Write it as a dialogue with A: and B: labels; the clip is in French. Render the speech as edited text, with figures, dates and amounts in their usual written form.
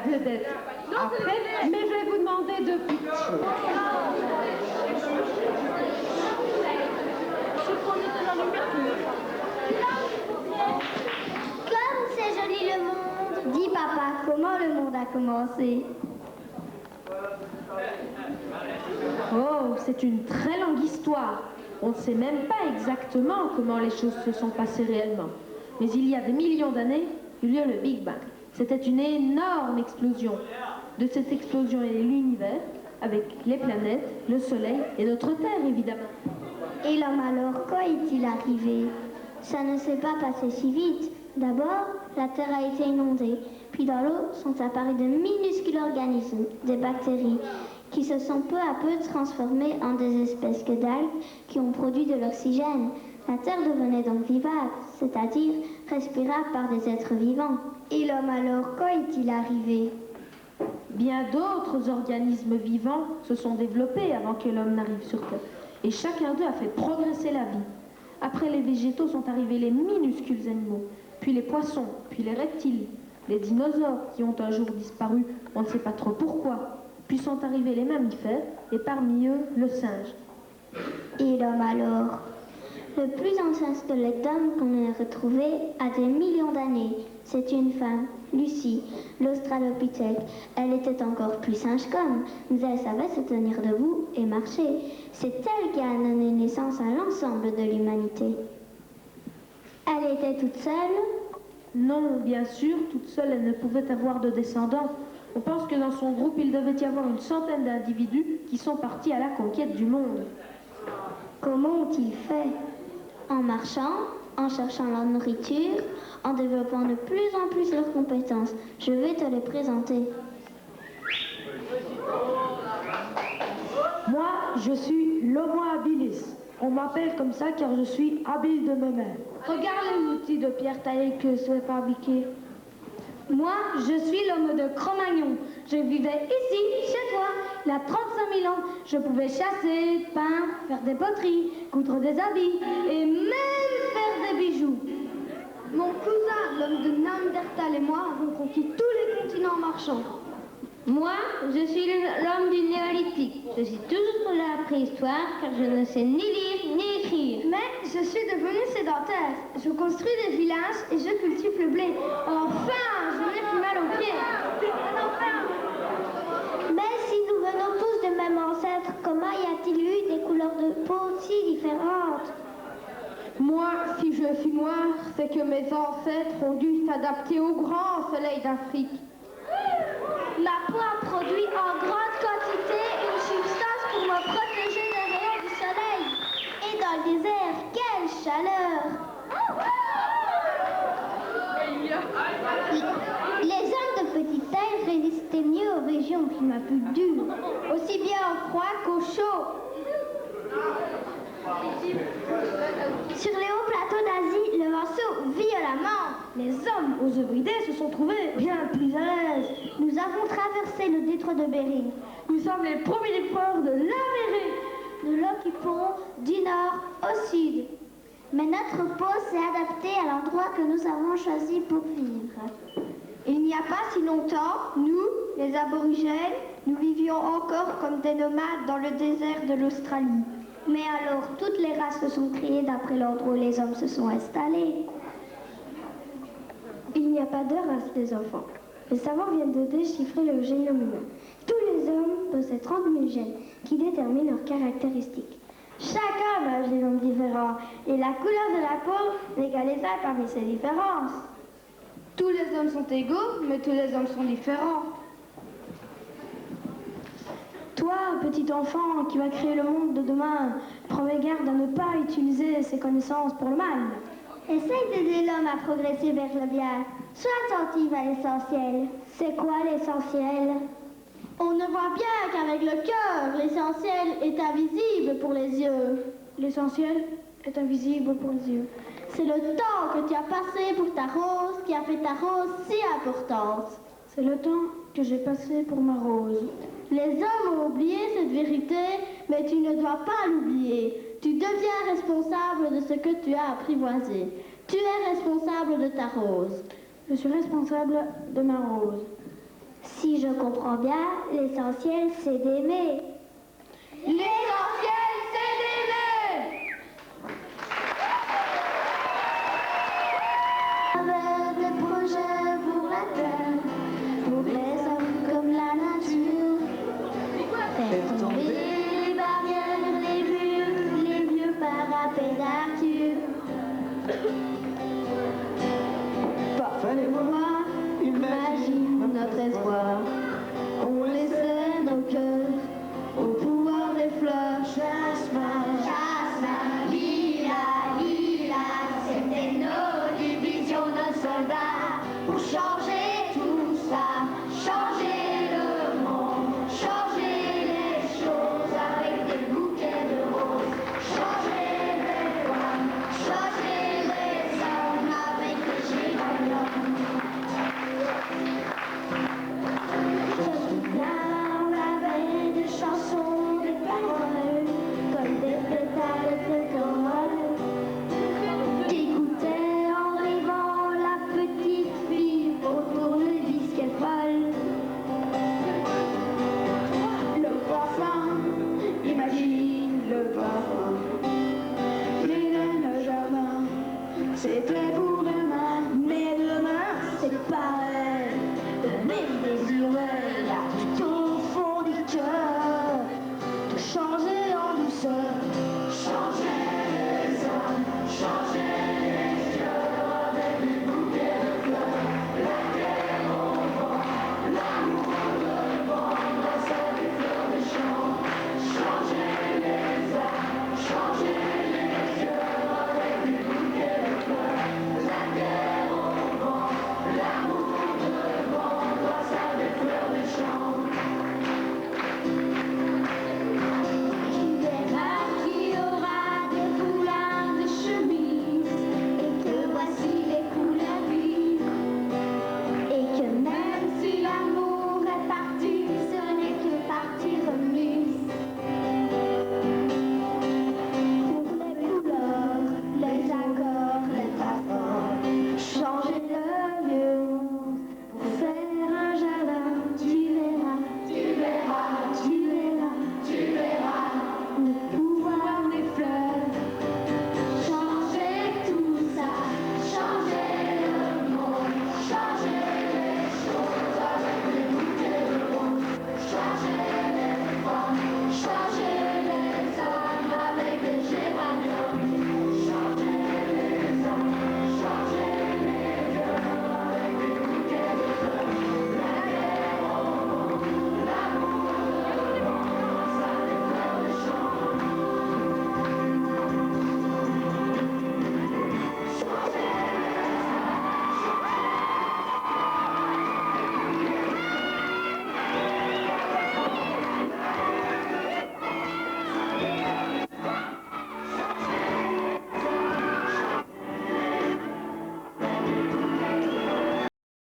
A: vedette. Après, mais je vais vous demander deux petites choses.
B: Comme c'est joli le monde. Dis papa, comment le monde a commencé?
A: Oh, c'est une très longue histoire. On ne sait même pas exactement comment les choses se sont passées réellement. Mais il y a des millions d'années, il y a eu le Big Bang. C'était une énorme explosion. De cette explosion est l'univers, avec les planètes, le soleil et notre Terre, évidemment.
B: Et l'homme alors, quand est-il arrivé? Ça ne s'est pas passé si vite. D'abord, la Terre a été inondée. Puis dans l'eau sont apparus de minuscules organismes, des bactéries, qui se sont peu à peu transformés en des espèces d'algues qui ont produit de l'oxygène. La Terre devenait donc vivace, c'est-à-dire respirable par des êtres vivants. Et l'homme alors, quand est-il arrivé?
A: Bien d'autres organismes vivants se sont développés avant que l'homme n'arrive sur Terre. Et chacun d'eux a fait progresser la vie. Après les végétaux sont arrivés les minuscules animaux, puis les poissons, puis les reptiles, les dinosaures qui ont un jour disparu, on ne sait pas trop pourquoi. Puis sont arrivés les mammifères, et parmi eux, le singe.
B: Et l'homme alors? Le plus ancien squelette d'homme qu'on ait retrouvé a des millions d'années. C'est une femme, Lucie, l'Australopithèque. Elle était encore plus singe qu'homme, mais elle savait se tenir debout et marcher. C'est elle qui a donné naissance à l'ensemble de l'humanité. Elle était toute seule?
A: Non, bien sûr, toute seule, elle ne pouvait avoir de descendants. On pense que dans son groupe, il devait y avoir une centaine d'individus qui sont partis à la conquête du monde.
B: Comment ont-ils fait? En marchant, en cherchant leur nourriture, en développant de plus en plus leurs compétences. Je vais te les présenter.
C: Moi, je suis l'Homo habilis. On m'appelle comme ça car je suis habile de moi-même. Regarde les outils de pierre taillée que je vais fabriquer.
D: Moi, je suis l'homme de Cro-Magnon. Je vivais ici, chez toi, il y a 35 000 ans. Je pouvais chasser, peindre, faire des poteries, coudre des habits et même faire des bijoux. Mon cousin, l'homme de Néandertal et moi avons conquis tous les continents marchands.
E: Moi, je suis l'homme du néolithique. Je suis toujours pour la préhistoire car je ne sais ni lire ni écrire.
D: Mais je suis devenue sédentaire. Je construis des villages et je cultive le blé. Enfin, je n'ai plus mal aux pieds.
B: Mais si nous venons tous de même ancêtre, comment y a-t-il eu des couleurs de peau si différentes?
A: Moi, si je suis noire, c'est que mes ancêtres ont dû s'adapter au grand soleil d'Afrique.
B: Ma peau a produit en grande quantité une substance pour me protéger des rayons du soleil. Et dans le désert, quelle chaleur! Les hommes de petite taille résistaient mieux aux régions au climat plus dur, aussi bien au froid qu'au chaud. Sur les hauts plateaux d'Asie, le vent souffle violemment.
D: Les hommes aux hybridés se sont trouvés bien plus à l'aise.
B: Nous avons traversé le détroit de Bering.
D: Nous sommes les premiers découvreurs de l'Amérique.
B: Nous l'occupons du nord au sud. Mais notre peau s'est adaptée à l'endroit que nous avons choisi pour vivre.
D: Il n'y a pas si longtemps, nous, les aborigènes, nous vivions encore comme des nomades dans le désert de l'Australie.
B: Mais alors, toutes les races se sont créées d'après l'ordre où les hommes se sont installés.
D: Il n'y a pas de race des enfants. Les savants viennent de déchiffrer le génome humain. Tous les hommes possèdent 30 000 gènes qui déterminent leurs caractéristiques. Chaque homme a un génome différent et la couleur de la peau n'égalisera parmi ces différences. Tous les hommes sont égaux, mais tous les hommes sont différents. Toi, petit enfant qui va créer le monde de demain, prends garde à ne pas utiliser ses connaissances pour le mal.
B: Essaye d'aider l'homme à progresser vers le bien. Sois attentive à l'essentiel. C'est quoi l'essentiel?
D: On ne voit bien qu'avec le cœur, l'essentiel est invisible pour les yeux. L'essentiel est invisible pour les yeux. C'est le temps que tu as passé pour ta rose qui a fait ta rose si importante. C'est le temps que j'ai passé pour ma rose. Les hommes ont oublié cette vérité, mais tu ne dois pas l'oublier. Tu deviens responsable de ce que tu as apprivoisé. Tu es responsable de ta rose. Je suis responsable de ma rose.
B: Si je comprends bien, l'essentiel c'est d'aimer.
D: L'essentiel, c'est d'aimer.
B: Avec des projets pour la terre, pour les hommes comme la nature. Faire tomber les barrières, les vieux parapets d'Arthur. Parfois les moments, imagine notre espoir. On laissait nos cœurs au pouvoir des fleurs. Jasmin, jasmin, lila, lila, c'était nos divisions, nos soldats. Pour changer tout ça, changer le monde, changer les choses avec des bouquets de roses. Changer les femmes, changer les hommes avec des géraniums. Je me souviens, on avait des chansons, des paroles, comme des pétales de dorade. J'écoutais en rêvant la petite fille au tournevis qu'elle folle.
D: Le parfum, imagine le parfum. Le jardin, c'était